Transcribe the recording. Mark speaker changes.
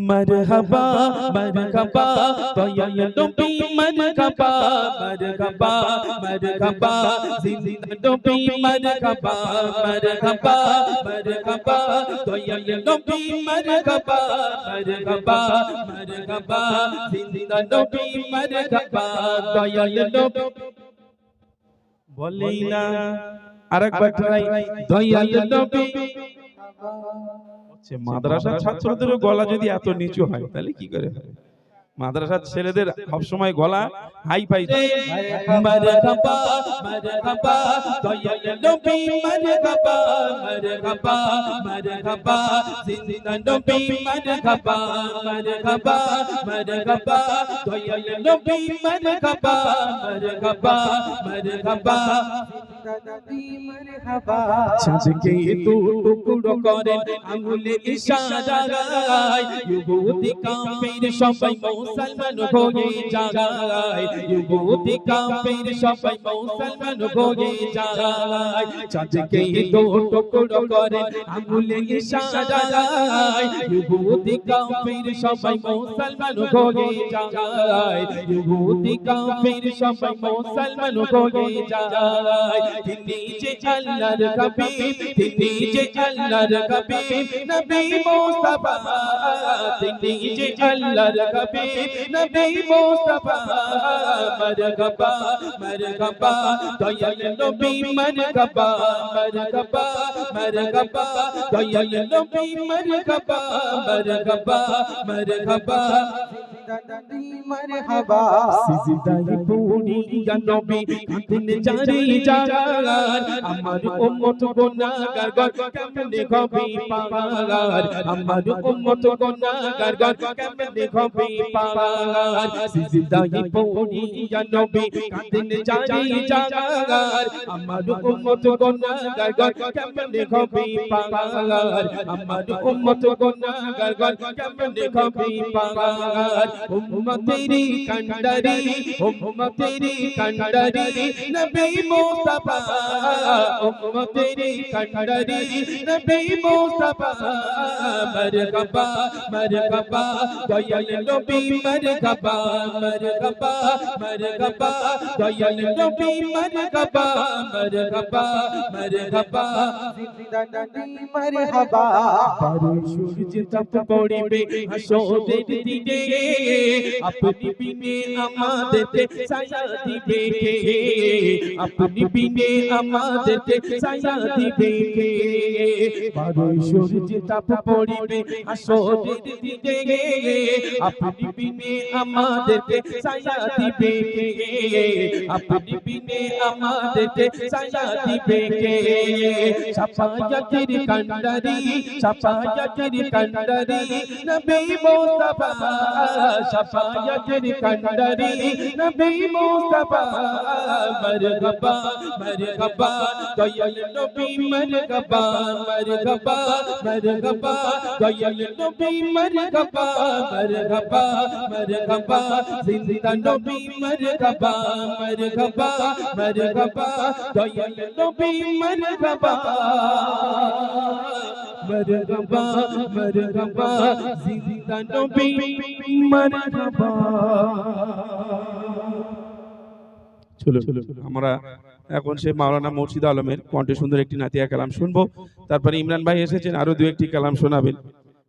Speaker 1: मरहबा मरहबा दयाल नबी मरहबा मरहबा मरहबा जिंदा नबी मरहबा मरहबा मरहबा दयाल नबी मरहबा मरहबा मरहबा जिंदा नबी मरहबा दयाल नबी বলেই না আরেকবার ট্রাই দয়াল নবী মাদ্রাসার ছাত্রদের গলা যদি এত নিচু হয় তাহলে কি করে হয় মাদ্রাসার ছেলেদের সব সময় গলা হাই ফাই মারহাবা মারহাবা দয়াল নবী মারহাবা মারহাবা মারহাবা জিন্দা নবী মারহাবা মারহাবা মারহাবা দয়াল নবী মারহাবা মারহাবা মারহাবা চাঁদকে দু টুকরো করেন আঙুলে ইশারায় ইহুদি কাফির সবাই মুসলমান হয়ে যায় ইহুদি কাফির সবাই মুসলমান হয়ে যায় চাঁদকে দু টুকরো করেন আঙুলে ইশারায় ইহুদি কাফির সবাই মুসলমান হয়ে যায় ইহুদি কাফির সবাই মুসলমান হয়ে যায় তিনি যে আল্লাহর হাবিব তিনি যে আল্লাহর হাবিব নবী মুস্তাফা তিনি যে আল্লাহর হাবিব নবী মুস্তাফা মারহাবা মারহাবা দয়াল নবী মারহাবা মারহাবা মারহাবা দয়াল নবী মারহাবা মারহাবা মারহাবা मरहबा सिजदाई पूरी या नबी दिन जारी जागार আমার উম্মত গুনাহগার কেমনে হবে পাগার আমার উম্মত গুনাহগার কেমনে হবে পাগার সিজদাই पूरी या नबी दिन जारी जागार আমার উম্মত গুনাহগার কেমনে হবে পাগার আমার উম্মত গুনাহগার কেমনে হবে পাগার उम्मतेरी कंडरी नबी मुस्तफा उम्मतेरी कंडरी नबी मुस्तफा मरहबा मरहबा दयाल नबी मरहबा मरहबा मरहबा दयाल नबी मरहबा मरहबा मरहबा जिंदा नबी मरहबा पारे सूरज तप पड़िबे हाशरेर दिने अपनी बिने আমাদেরকে ছায়া দিবে কে अपनी बिने আমাদেরকে ছায়া দিবে কে পারে সূর্য তাপ পড়িবে হাসরের দিনে अपनी बिने আমাদেরকে ছায়া দিবে কে अपनी बिने আমাদেরকে ছায়া দিবে কে সাফায়াতের কান্ডারি নবী মুস্তাফা शफायतेर कंडरी नबी मुस्तफा मरहबा मरहबा दयाल नबी मरहबा मरहबा मरहबा दयाल नबी मरहबा मरहबा मरहबा जिंदा नबी मरहबा मरहबा मरहबा दयाल नबी मरहबा मरहबा मरहबा जिंदा नबी मरहबा চলো আমরা এখন সেই মাওলানা মুর্শিদ আলমের কণ্ঠে সুন্দর একটি নাতিয়া কালাম শুনবো তারপরে ইমরান ভাই এসেছেন আরো দু একটি কালাম শোনাবেন